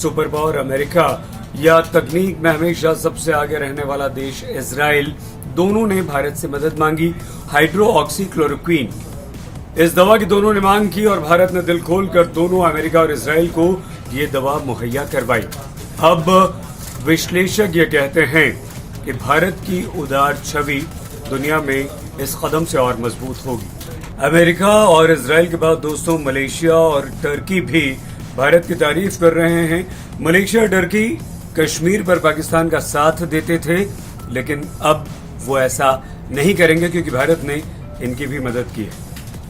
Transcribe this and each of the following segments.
Super power America या तकनीक में हमेशा सबसे आगे रहने वाला देश इजराइल, दोनों ने भारत से मदद मांगी हाइड्रोक्सीक्लोरोक्वीन। इस दवा की दोनों ने मांग की और भारत ने दिल खोलकर दोनों अमेरिका और इजराइल को ये दवा मुहैया करवाई। अब विश्लेषक ये कहते हैं कि भारत की उदार छवि दुनिया में इस कदम से और मजबूत होगी। अमेरिका और इजराइल के बाद दोस्तों मलेशिया और टर्की भी भारत की तारीफ कर रहे हैं। मलेशिया टर्की कश्मीर पर पाकिस्तान का साथ देते थे, लेकिन अब वो ऐसा नहीं करेंगे क्योंकि भारत ने इनकी भी मदद की है।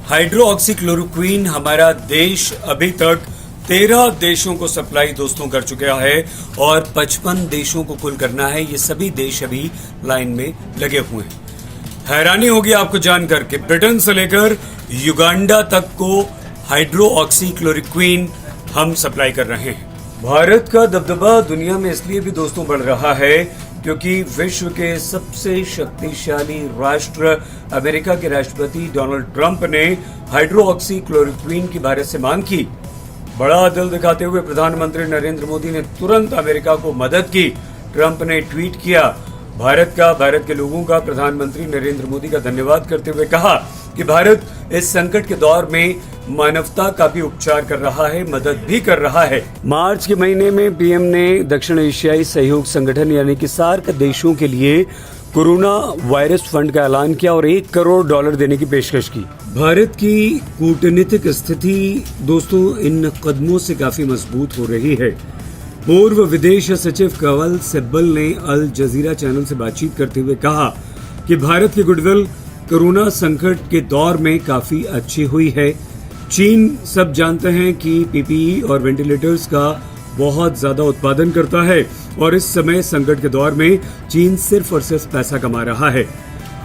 हाइड्रोक्सीक्लोरोक्वीन हमारा देश अभी तक 13 देशों को सप्लाई दोस्तों कर चुका है और 55 देशों को कुल करना है। ये सभी देश अभी लाइन में लगे हुए हैं। हैरानी होगी आपको जानकर कि ब्रिटेन से लेकर युगांडा तक को हाइड्रोक्सीक्लोरोक्वीन हम सप्लाई कर रहे हैं। भारत का दबदबा दुनिया में इसलिए भी दोस्तों बढ़ रहा है क्योंकि विश्व के सबसे शक्तिशाली राष्ट्र अमेरिका के राष्ट्रपति डोनाल्ड ट्रंप ने हाइड्रोक्सीक्लोरोक्वीन की भारत से मांग की। बड़ा दिल दिखाते हुए प्रधानमंत्री नरेंद्र मोदी ने तुरंत अमेरिका को मदद की। ट्रंप ने ट्वीट किया, भारत के लोगों का प्रधानमंत्री नरेंद्र मोदी का धन्यवाद करते हुए कहा कि भारत इस संकट के दौर में मानवता का भी उपचार कर रहा है, मदद भी कर रहा है। मार्च के महीने में पीएम ने दक्षिण एशियाई सहयोग संगठन यानी कि सार्क देशों के लिए कोरोना वायरस फंड का ऐलान किया और $1 करोड़ देने की पेशकश की। भारत की कूटनीतिक स्थिति दोस्तों इन कदमों से काफी मजबूत हो रही है। पूर्व विदेश सचिव कंवल सिब्बल ने अल जजीरा चैनल से बातचीत करते हुए कहा कि भारत की गुडविल कोरोना संकट के दौर में काफी अच्छी हुई है। चीन सब जानते हैं कि पीपीई और वेंटिलेटर्स का बहुत ज्यादा उत्पादन करता है और इस समय संकट के दौर में चीन सिर्फ और सिर्फ पैसा कमा रहा है,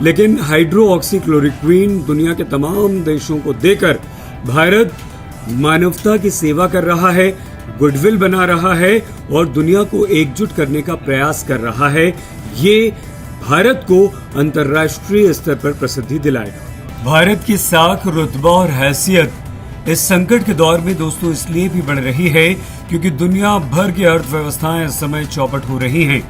लेकिन हाइड्रोक्सीक्लोरोक्वीन दुनिया के तमाम देशों को देकर भारत मानवता की सेवा कर रहा है, गुडविल बना रहा है और दुनिया को एकजुट करने का प्रयास कर रहा है। ये भारत को अंतर्राष्ट्रीय स्तर पर प्रसिद्धि दिलाएगा। भारत की साख, रुतबा और हैसियत इस संकट के दौर में दोस्तों इसलिए भी बढ़ रही है क्योंकि दुनिया भर की अर्थव्यवस्थाएं इस समय चौपट हो रही हैं।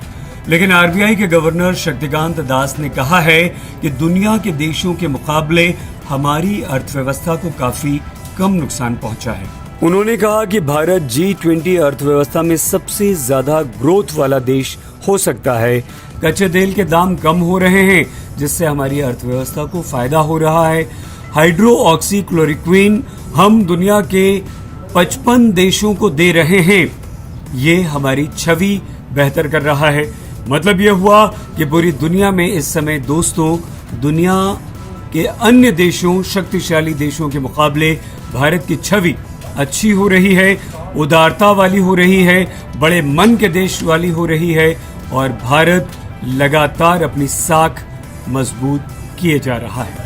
लेकिन आरबीआई के गवर्नर शक्तिकांत दास ने कहा है कि दुनिया के देशों के मुकाबले हमारी अर्थव्यवस्था को काफी कम नुकसान पहुंचा है। उन्होंने कहा कि भारत G20 अर्थव्यवस्था में सबसे ज्यादा ग्रोथ वाला देश हो सकता है। कच्चे तेल के दाम कम हो रहे हैं जिससे हमारी अर्थव्यवस्था को फायदा हो रहा है। हाइड्रोक्सीक्लोरोक्वीन हम दुनिया के 55 देशों को दे रहे हैं। ये हमारी छवि बेहतर कर रहा है। मतलब ये हुआ कि पूरी दुनिया में इस समय दोस्तों दुनिया के अन्य देशों, शक्तिशाली देशों के मुकाबले भारत की छवि अच्छी हो रही है, उदारता वाली हो रही है, बड़े मन के देश वाली हो रही है और भारत लगातार अपनी साख मजबूत किए जा रहा है।